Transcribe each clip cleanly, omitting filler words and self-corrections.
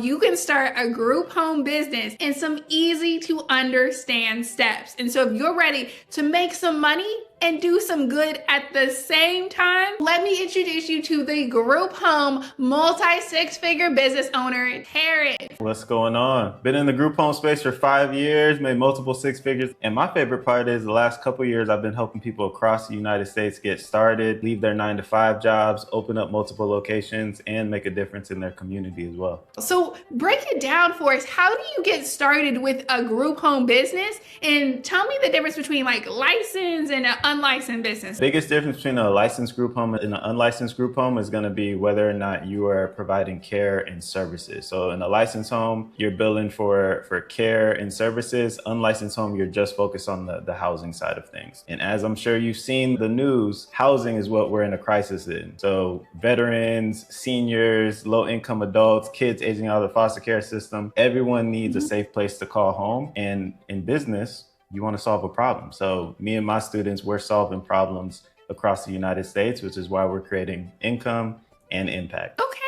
you can start a group home business in some easy to understand steps. And so if you're ready to make some money and do some good at the same time, let me introduce you to the group home multi-six-figure business owner, Terrence. What's going on? Been in the group home space for 5 years, made multiple six figures. And my favorite part is the last couple of years, I've been helping people across the United States get started, leave their 9-to-5 jobs, open up multiple locations, and make a difference in their community as well. So break it down for us. How do you get started with a group home business? And tell me the difference between like licensed and an unlicensed business. Biggest difference between a licensed group home and an unlicensed group home is going to be whether or not you are providing care and services. So in a licensed home, you're billing for care and services. Unlicensed home, you're just focused on the housing side of things. And as I'm sure you've seen the news, housing is what we're in a crisis in. So veterans, seniors, low income adults, kids aging out of the foster care system, everyone needs a safe place to call home. And in business, you want to solve a problem. So me and my students, we're solving problems across the United States, which is why we're creating income and impact. Okay.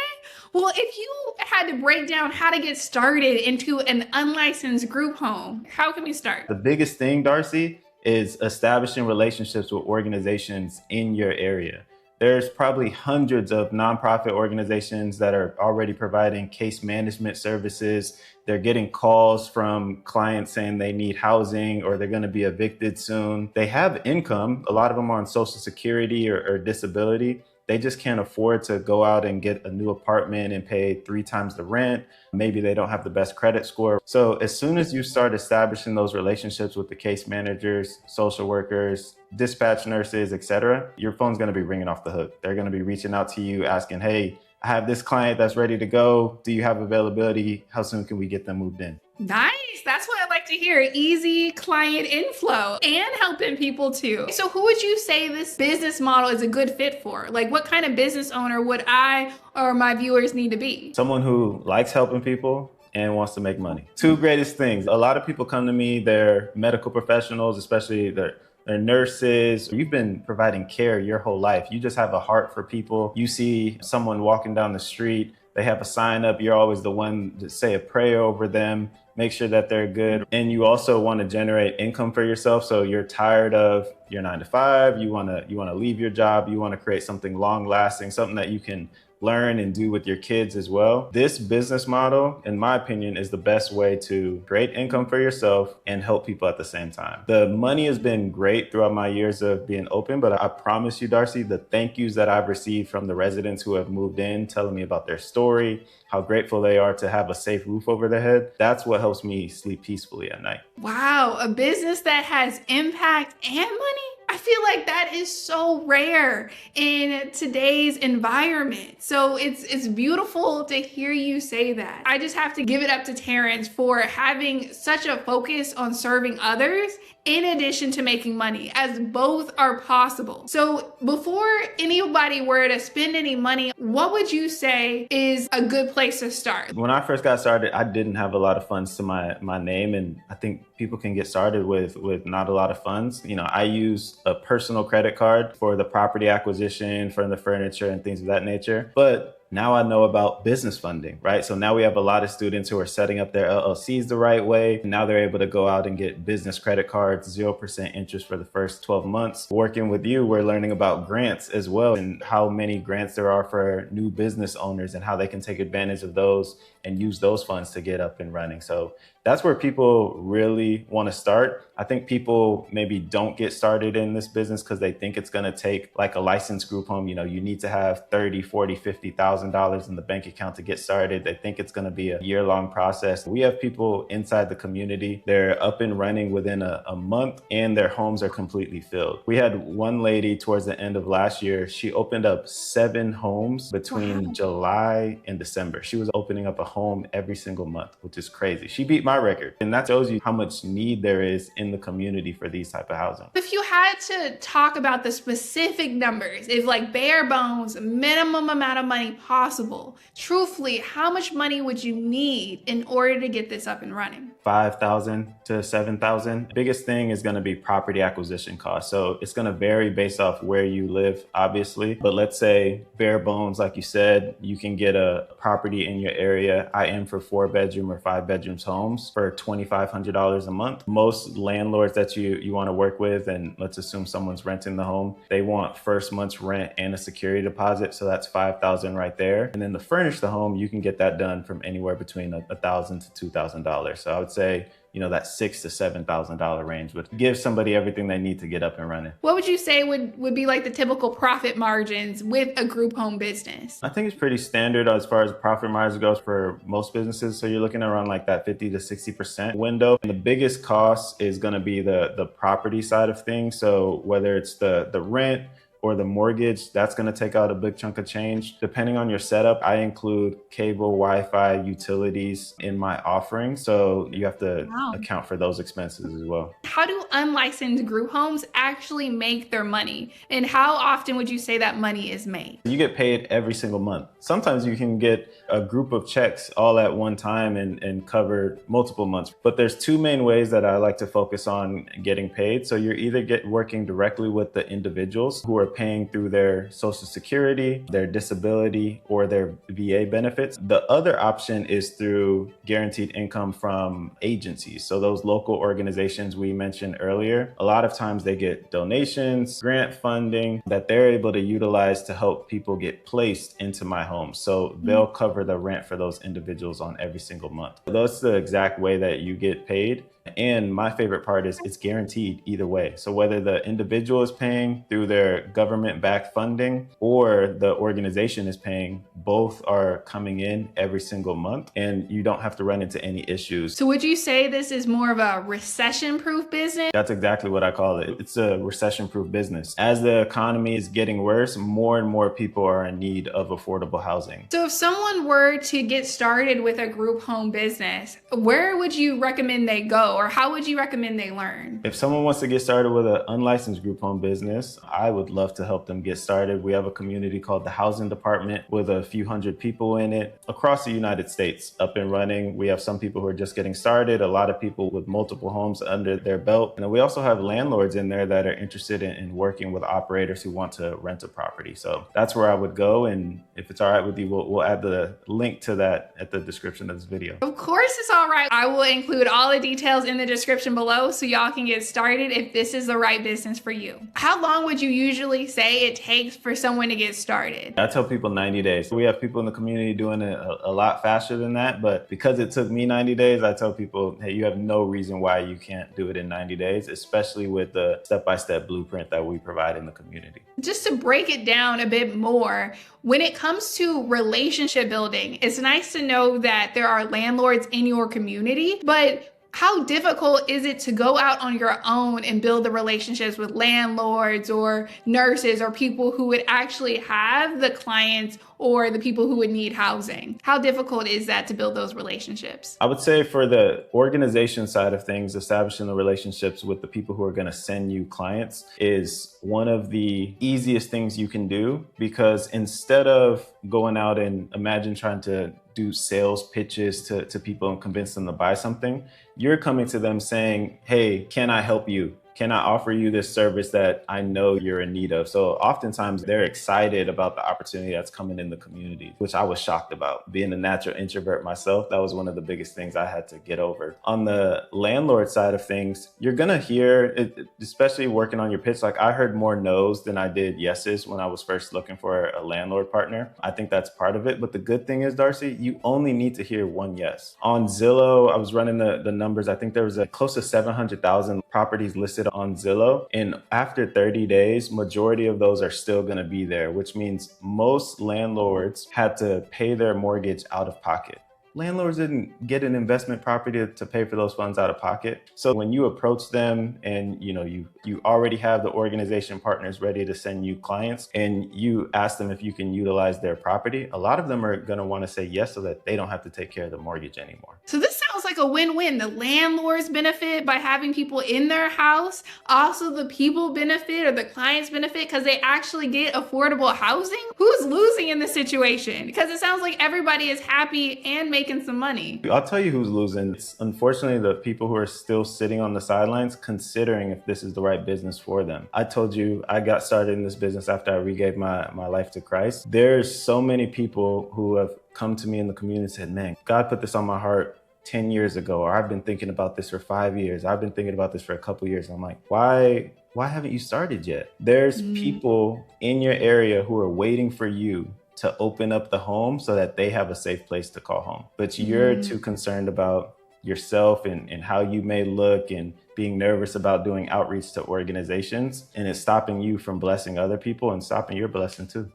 Well, if you had to break down how to get started into an unlicensed group home, how can we start? The biggest thing, Darcy, is establishing relationships with organizations in your area. There's probably hundreds of nonprofit organizations that are already providing case management services. They're getting calls from clients saying they need housing or they're going to be evicted soon. They have income. A lot of them are on Social Security or disability. They just can't afford to go out and get a new apartment and pay 3 times the rent. Maybe they don't have the best credit score. So as soon as you start establishing those relationships with the case managers, social workers, dispatch nurses, etc., your phone's going to be ringing off the hook. They're going to be reaching out to you asking, hey, I have this client that's ready to go. Do you have availability? How soon can we get them moved in? Nice. That's what I like to hear. Easy client inflow and helping people too. So who would you say this business model is a good fit for? Like what kind of business owner would I or my viewers need to be? Someone who likes helping people and wants to make money. 2 greatest things. A lot of people come to me, they're medical professionals, especially they're nurses. You've been providing care your whole life. You just have a heart for people. You see someone walking down the street, they have a sign up. You're always the one to say a prayer over them, make sure that they're good. And you also want to generate income for yourself. So you're tired of your 9-to-5. You want to leave your job. You want to create something long lasting, something that you can learn and do with your kids as well. This business model, in my opinion, is the best way to create income for yourself and help people at the same time. The money has been great throughout my years of being open, but I promise you, Darcy, the thank yous that I've received from the residents who have moved in, telling me about their story, how grateful they are to have a safe roof over their head, that's what helps me sleep peacefully at night. Wow, a business that has impact and money? I feel like that is so rare in today's environment. So it's beautiful to hear you say that. I just have to give it up to Terrence for having such a focus on serving others in addition to making money, as both are possible. So before anybody were to spend any money, what would you say is a good place to start? When I first got started, I didn't have a lot of funds to my name. And I think people can get started with not a lot of funds. You know, I use a personal credit card for the property acquisition, for the furniture and things of that nature. But now I know about business funding, right? So now we have a lot of students who are setting up their LLCs the right way. Now they're able to go out and get business credit cards, 0% interest for the first 12 months. Working with you, we're learning about grants as well and how many grants there are for new business owners and how they can take advantage of those and use those funds to get up and running. So that's where people really want to start. I think people maybe don't get started in this business because they think it's going to take like a licensed group home. You know, you need to have $30,000, $40,000, $50,000 in the bank account to get started. They think it's going to be a year-long process. We have people inside the community. They're up and running within a month and their homes are completely filled. We had one lady towards the end of last year. She opened up 7 homes between July and December. She was opening up a home every single month, which is crazy. She beat my record. And that shows you how much need there is in the community for these type of housing. If you had to talk about the specific numbers, if like bare bones, minimum amount of money possible, truthfully, how much money would you need in order to get this up and running? 5,000 to 7,000. Biggest thing is going to be property acquisition costs. So it's going to vary based off where you live, obviously. But let's say bare bones, like you said, you can get a property in your area. I am for 4-bedroom or 5-bedroom homes for $2,500 a month. Most landlords that you want to work with, and let's assume someone's renting the home, they want first month's rent and a security deposit. So that's 5,000 right there. And then to furnish the home, you can get that done from anywhere between $1,000 to $2,000. So I would say, that $6,000 to $7,000 range would give somebody everything they need to get up and running. What would you say would be like the typical profit margins with a group home business? I think it's pretty standard as far as profit margins goes for most businesses. So you're looking around like that 50 to 60% window. And the biggest cost is going to be the property side of things. So whether it's the rent or the mortgage, that's going to take out a big chunk of change. Depending on your setup, I include cable, Wi-Fi, utilities in my offering. So you have to account for those expenses as well. How do unlicensed group homes actually make their money? And how often would you say that money is made? You get paid every single month. Sometimes you can get a group of checks all at one time and cover multiple months. But there's two main ways that I like to focus on getting paid. So you're either working directly with the individuals who are paying through their Social Security, their disability, or their VA benefits. The other option is through guaranteed income from agencies. So those local organizations we mentioned earlier, a lot of times they get donations, grant funding that they're able to utilize to help people get placed into my home. So they'll cover the rent for those individuals on every single month. That's the exact way that you get paid. And my favorite part is it's guaranteed either way. So whether the individual is paying through their government-backed funding or the organization is paying, both are coming in every single month and you don't have to run into any issues. So would you say this is more of a recession-proof business? That's exactly what I call it. It's a recession-proof business. As the economy is getting worse, more and more people are in need of affordable housing. So if someone were to get started with a group home business, where would you recommend they go? Or how would you recommend they learn? If someone wants to get started with an unlicensed group home business, I would love to help them get started. We have a community called the Housing Department with a few hundred people in it across the United States up and running. We have some people who are just getting started, a lot of people with multiple homes under their belt. And we also have landlords in there that are interested in working with operators who want to rent a property. So that's where I would go. And if it's all right with you, we'll add the link to that at the description of this video. Of course it's all right. I will include all the details in the description below so y'all can get started if this is the right business for you. How long would you usually say it takes for someone to get started? I tell people 90 days. We have people in the community doing it a lot faster than that, but because it took me 90 days, I tell people, hey, you have no reason why you can't do it in 90 days, especially with the step-by-step blueprint that we provide in the community. Just to break it down a bit more, when it comes to relationship building, it's nice to know that there are landlords in your community, but how difficult is it to go out on your own and build the relationships with landlords or nurses or people who would actually have the clients or the people who would need housing? How difficult is that to build those relationships? I would say for the organization side of things, establishing the relationships with the people who are going to send you clients is one of the easiest things you can do, because instead of going out and imagine trying to do sales pitches to people and convince them to buy something, you're coming to them saying, hey, can I help you? Can I offer you this service that I know you're in need of? So oftentimes they're excited about the opportunity that's coming in the community, which I was shocked about. Being a natural introvert myself, that was one of the biggest things I had to get over. On the landlord side of things, you're gonna hear, especially working on your pitch, like I heard more no's than I did yeses when I was first looking for a landlord partner. I think that's part of it. But the good thing is, Darcy, you only need to hear one yes. On Zillow, I was running the numbers. I think there was close to 700,000 properties listed on Zillow. And after 30 days, majority of those are still going to be there, which means most landlords had to pay their mortgage out of pocket. Landlords didn't get an investment property to pay for those funds out of pocket. So when you approach them and you already have the organization partners ready to send you clients and you ask them if you can utilize their property, a lot of them are going to want to say yes so that they don't have to take care of the mortgage anymore. So this sounds sounds like a win-win. The landlords benefit by having people in their house. Also, the people benefit or the clients benefit because they actually get affordable housing. Who's losing in this situation? Because it sounds like everybody is happy and making some money. I'll tell you who's losing. It's unfortunately the people who are still sitting on the sidelines considering if this is the right business for them. I told you I got started in this business after I regave my life to Christ. There's so many people who have come to me in the community and said, man, God put this on my heart 10 years ago, or I've been thinking about this for 5 years. I've been thinking about this for a couple years. I'm like, why haven't you started yet? There's people in your area who are waiting for you to open up the home so that they have a safe place to call home. But you're too concerned about yourself and how you may look and being nervous about doing outreach to organizations. And it's stopping you from blessing other people and stopping your blessing too.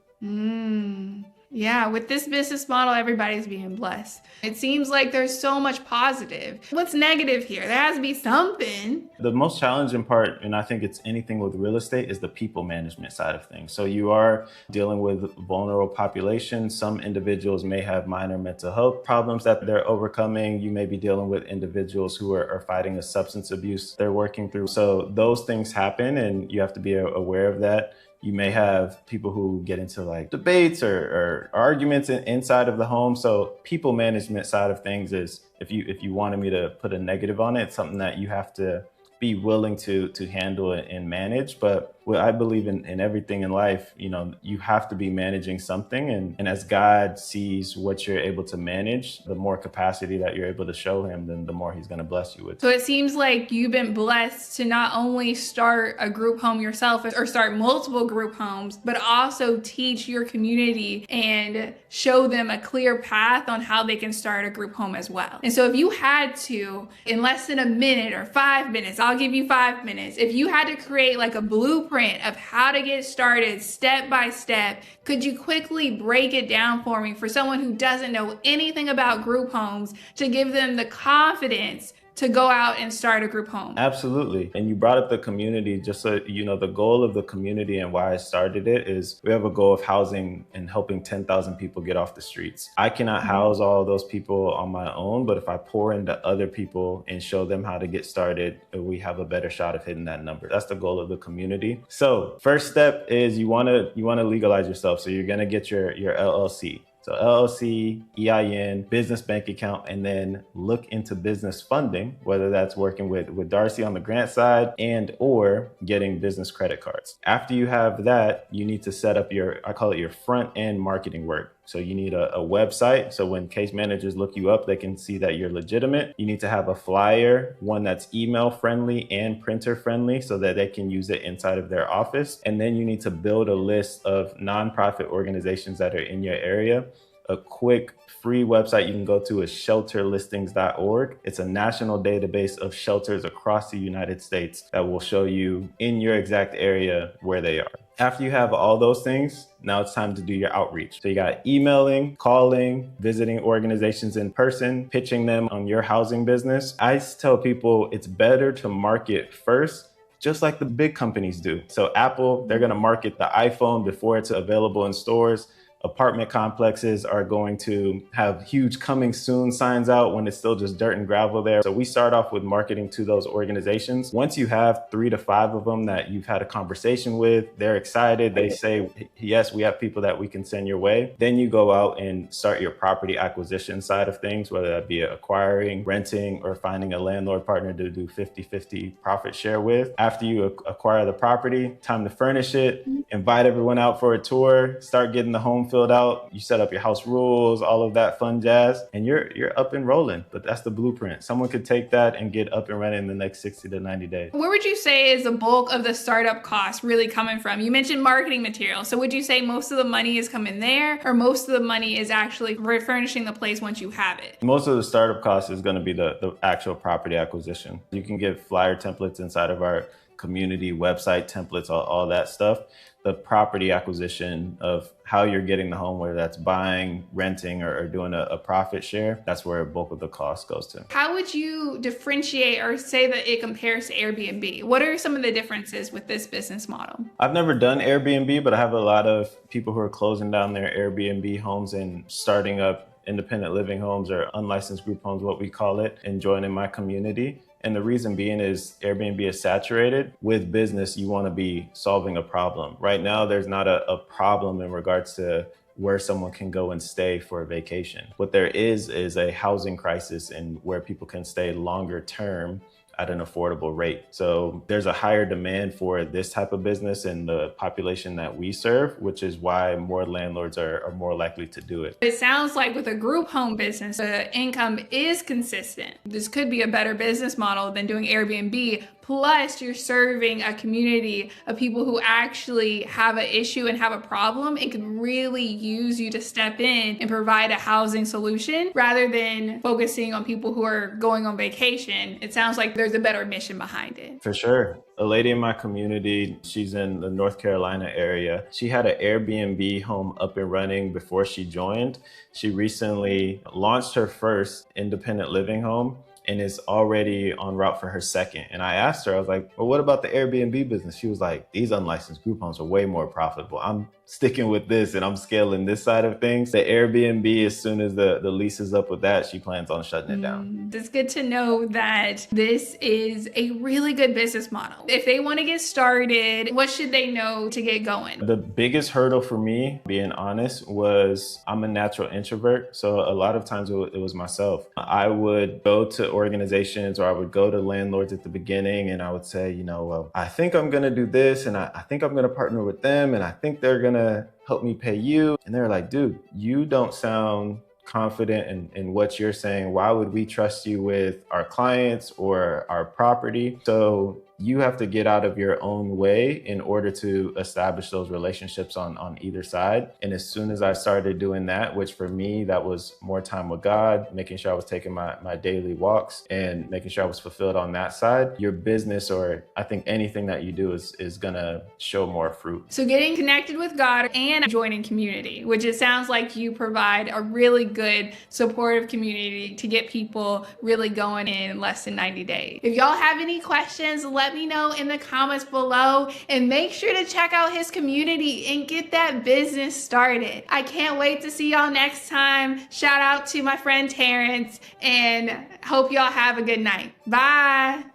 Yeah, with this business model, everybody's being blessed. It seems like there's so much positive. What's negative here? There has to be something. The most challenging part, and I think it's anything with real estate, is the people management side of things. So you are dealing with vulnerable populations. Some individuals may have minor mental health problems that they're overcoming. You may be dealing with individuals who are fighting a substance abuse they're working through. So those things happen and you have to be aware of that. You may have people who get into like debates or arguments inside of the home. So people management side of things is, if you wanted me to put a negative on it, it's something that you have to be willing to handle it and manage. But what I believe in everything in life, you have to be managing something. And as God sees what you're able to manage, the more capacity that you're able to show him, then the more he's going to bless you with. So it seems like you've been blessed to not only start a group home yourself or start multiple group homes, but also teach your community and show them a clear path on how they can start a group home as well. And so if you had to, in less than a minute or 5 minutes, I'll give you 5 minutes. If you had to create like a blueprint of how to get started step by step, could you quickly break it down for me for someone who doesn't know anything about group homes to give them the confidence to go out and start a group home? Absolutely. And you brought up the community, just so you know, the goal of the community and why I started it is we have a goal of housing and helping 10,000 people get off the streets. I cannot house all those people on my own, but if I pour into other people and show them how to get started, we have a better shot of hitting that number. That's the goal of the community. So first step is you want to legalize yourself. So you're going to get your LLC. So LLC, EIN, business bank account, and then look into business funding, whether that's working with Darcy on the grant side and or getting business credit cards. After you have that, you need to set up I call it your front end marketing work. So you need a website. So when case managers look you up, they can see that you're legitimate. You need to have a flyer, one that's email friendly and printer friendly so that they can use it inside of their office. And then you need to build a list of nonprofit organizations that are in your area. A quick free website you can go to is shelterlistings.org. It's a national database of shelters across the United States that will show you in your exact area where they are. After you have all those things, now it's time to do your outreach. So you got emailing, calling, visiting organizations in person, pitching them on your housing business. I tell people it's better to market first, just like the big companies do. So Apple, they're going to market the iPhone before it's available in stores. Apartment complexes are going to have huge coming soon signs out when it's still just dirt and gravel there. So we start off with marketing to those organizations. Once you have 3 to 5 of them that you've had a conversation with, they're excited. They say, yes, we have people that we can send your way. Then you go out and start your property acquisition side of things, whether that be acquiring, renting, or finding a landlord partner to do 50-50 profit share with. After you acquire the property, time to furnish it, invite everyone out for a tour, start getting the home filled out, you set up your house rules, all of that fun jazz, and you're up and rolling. But that's the blueprint. Someone could take that and get up and running in the next 60 to 90 days. Where would you say is the bulk of the startup cost really coming from? You mentioned marketing material. So would you say most of the money is coming there, or most of the money is actually refurnishing the place once you have it? Most of the startup cost is going to be the actual property acquisition. You can get flyer templates inside of our community website templates, all that stuff. The property acquisition of how you're getting the home, whether that's buying, renting, or doing a profit share, that's where a bulk of the cost goes to. How would you differentiate or say that it compares to Airbnb? What are some of the differences with this business model? I've never done Airbnb, but I have a lot of people who are closing down their Airbnb homes and starting up independent living homes or unlicensed group homes, what we call it, and join in my community. And the reason being is Airbnb is saturated. With business, you want to be solving a problem. Right now, there's not a problem in regards to where someone can go and stay for a vacation. What there is a housing crisis and where people can stay longer term at an affordable rate. So there's a higher demand for this type of business in the population that we serve, which is why more landlords are more likely to do it. It sounds like with a group home business, the income is consistent. This could be a better business model than doing Airbnb. Plus, you're serving a community of people who actually have an issue and have a problem and could really use you to step in and provide a housing solution rather than focusing on people who are going on vacation. It sounds like there's a better mission behind it. For sure. A lady in my community, she's in the North Carolina area. She had an Airbnb home up and running before she joined. She recently launched her first independent living home and is already en route for her second. And I asked her, I was like, well, what about the Airbnb business? She was like, these unlicensed group homes are way more profitable. I'm sticking with this and I'm scaling this side of things. The Airbnb, as soon as the lease is up with that, she plans on shutting it down. It's good to know that this is a really good business model. If they want to get started, what should they know to get going? The biggest hurdle for me, being honest, was I'm a natural introvert. So a lot of times it was myself. I would go to organizations or I would go to landlords at the beginning and I would say, well, I think I'm going to do this and I think I'm going to partner with them and I think they're going to help me pay you. And they're like, dude, you don't sound confident in what you're saying. Why would we trust you with our clients or our property? So you have to get out of your own way in order to establish those relationships on either side. And as soon as I started doing that, which for me, that was more time with God, making sure I was taking my daily walks and making sure I was fulfilled on that side, your business, or I think anything that you do is gonna show more fruit. So getting connected with God and joining community, which it sounds like you provide a really good supportive community to get people really going in less than 90 days. If y'all have any questions, let me know in the comments below and make sure to check out his community and get that business started. I can't wait to see y'all next time. Shout out to my friend Terrence and hope y'all have a good night. Bye.